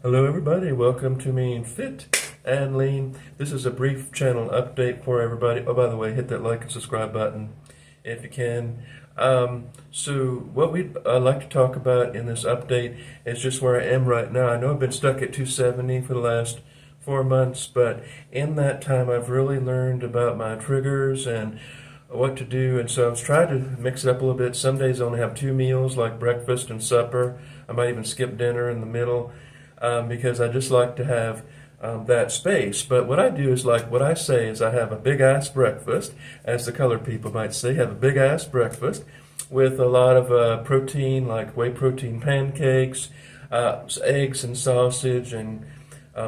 Hello everybody, welcome to me Fit and Lean. This is a brief channel update for everybody. Oh, by the way, hit that like and subscribe button if you can. So what we'd like to talk about in this update is just where I am right now. I know I've been stuck at 270 for the last 4 months, but in that time I've really learned about my triggers and what to do, and so I was trying to mix it up a little bit. Some days I only have 2 meals, like breakfast and supper. I might even skip dinner in the middle. Because I just like to have that space. But what I do is, like what I say is, I have a big ass breakfast, as the colored people might say, have a big ass breakfast with a lot of protein, like whey protein pancakes, eggs and sausage, and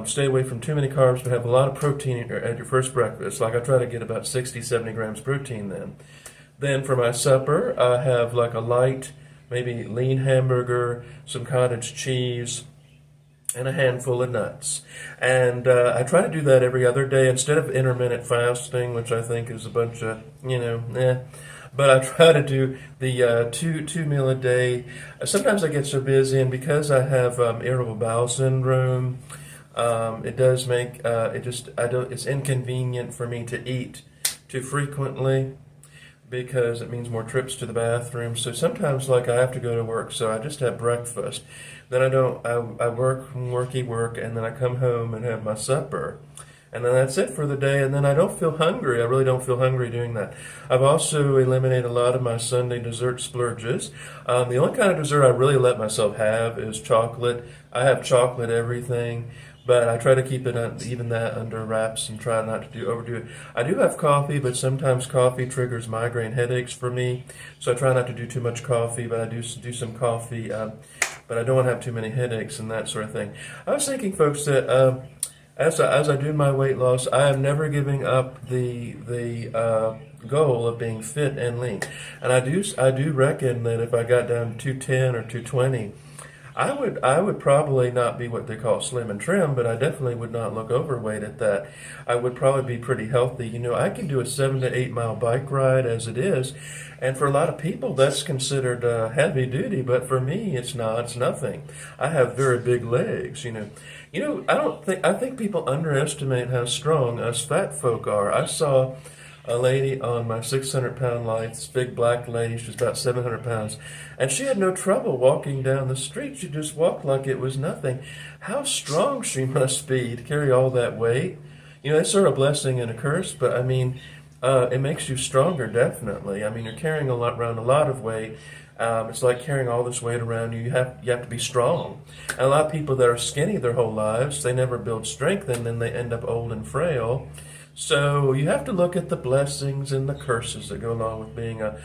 stay away from too many carbs, but have a lot of protein at your first breakfast. Like I try to get about 60, 70 grams protein then. Then for my supper, I have like a light, maybe lean hamburger, some cottage cheese, and a handful of nuts. And I try to do that every other day instead of intermittent fasting, which I think is a bunch of, But I try to do the two meal a day. Sometimes I get so busy, and because I have irritable bowel syndrome, it does make it's inconvenient for me to eat too frequently, because it means more trips to the bathroom. So sometimes, like, I have to go to work, so I just have breakfast. Then I work, and then I come home and have my supper. And then that's it for the day, and then I don't feel hungry. I really don't feel hungry doing that. I've also eliminated a lot of my Sunday dessert splurges. The only kind of dessert I really let myself have is chocolate. I have chocolate everything, but I try to keep it even that under wraps and try not to overdo it. I do have coffee, but sometimes coffee triggers migraine headaches for me, so I try not to do too much coffee, but I do some coffee, but I don't want to have too many headaches and that sort of thing. I was thinking, folks, that as I do my weight loss, I am never giving up the goal of being fit and lean. And I do reckon that if I got down to 210 or 220, I would probably not be what they call slim and trim, but I definitely would not look overweight at that. I would probably be pretty healthy. I can do a 7 to 8 mile bike ride as it is, and for a lot of people that's considered heavy duty, but for me it's not. It's nothing. I have very big legs. I think people underestimate how strong us fat folk are. I saw a lady on my 600-pound life, this big black lady. She was about 700 pounds, and she had no trouble walking down the street. She just walked like it was nothing. How strong she must be to carry all that weight. It's sort of a blessing and a curse, but I mean, it makes you stronger, definitely. I mean, you're carrying around a lot of weight. It's like carrying all this weight around you. You have to be strong. And a lot of people that are skinny their whole lives, they never build strength, and then they end up old and frail. So you have to look at the blessings and the curses that go along with being a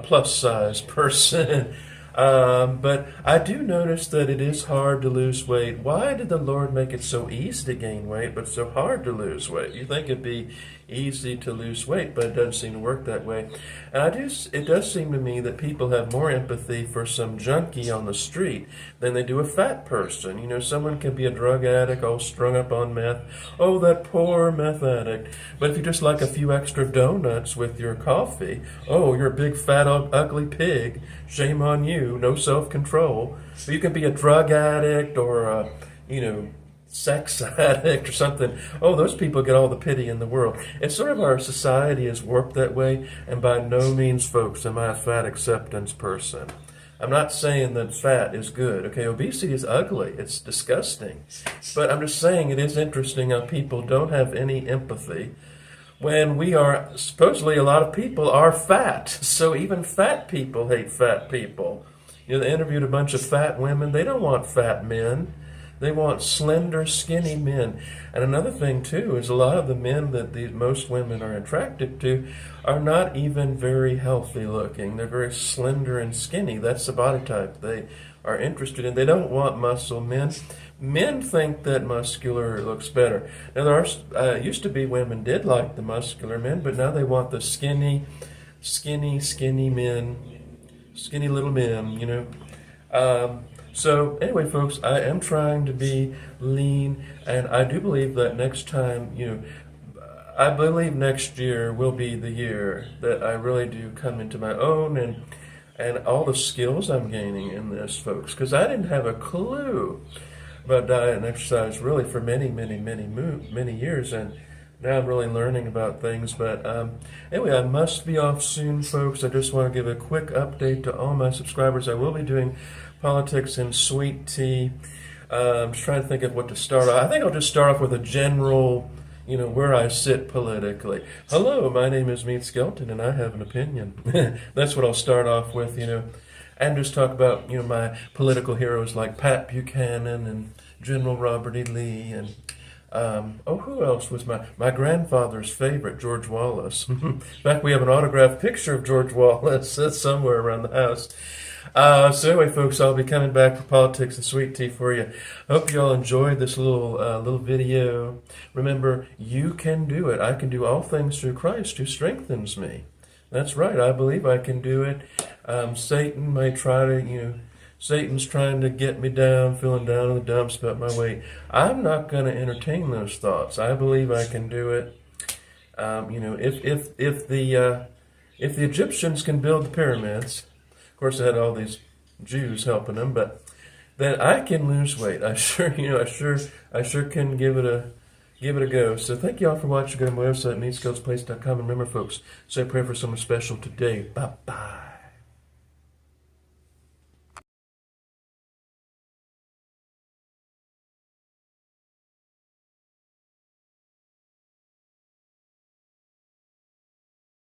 plus size person. But I do notice that it is hard to lose weight. Why did the Lord make it so easy to gain weight, but so hard to lose weight? You think it'd be easy to lose weight, but it doesn't seem to work that way. And it does seem to me that people have more empathy for some junkie on the street than they do a fat person. Someone can be a drug addict, all strung up on meth. Oh, that poor meth addict. But if you just like a few extra donuts with your coffee, oh, you're a big, fat, ugly pig. Shame on you. No self-control. But you can be a drug addict or a, sex addict or something. Oh, those people get all the pity in the world. It's sort of our society is warped that way, and by no means, folks, am I a fat acceptance person. I'm not saying that fat is good. Okay, obesity is ugly. It's disgusting. But I'm just saying it is interesting how people don't have any empathy when we are, supposedly a lot of people are fat. So even fat people hate fat people. They interviewed a bunch of fat women. They don't want fat men. They want slender, skinny men. And another thing, too, is a lot of the men that most women are attracted to are not even very healthy looking. They're very slender and skinny. That's the body type they are interested in. They don't want muscle men. Men think that muscular looks better. Now, there used to be women did like the muscular men, but now they want the skinny men, skinny little men, So anyway, folks, I am trying to be lean, and I do believe that next time, I believe next year will be the year that I really do come into my own, and all the skills I'm gaining in this, folks, because I didn't have a clue. about diet and exercise really for many years, and now I'm really learning about things. But anyway, I must be off soon, folks. I just want to give a quick update to all my subscribers. I will be doing politics and sweet tea. I'm just trying to think of what to start off. I think I'll just start off with a general, where I sit politically. Hello, my name is Meat Skelton, and I have an opinion. That's what I'll start off with, and just talk about, my political heroes like Pat Buchanan and General Robert E. Lee, and who else was my grandfather's favorite, George Wallace. In fact, we have an autographed picture of George Wallace that's somewhere around the house. So anyway, folks, I'll be coming back for politics and sweet tea for you. Hope you all enjoyed this little video. Remember, you can do it. I can do all things through Christ who strengthens me. That's right. I believe I can do it. Satan may try to, Satan's trying to get me down, feeling down in the dumps about my weight. I'm not going to entertain those thoughts. I believe I can do it. If the Egyptians can build the pyramids, of course, they had all these Jews helping them, but then I can lose weight. I sure can give it a go. So thank you all for watching. Go to my website, meatskeltsplace.com. And remember, folks, say a prayer for someone special today. Bye-bye.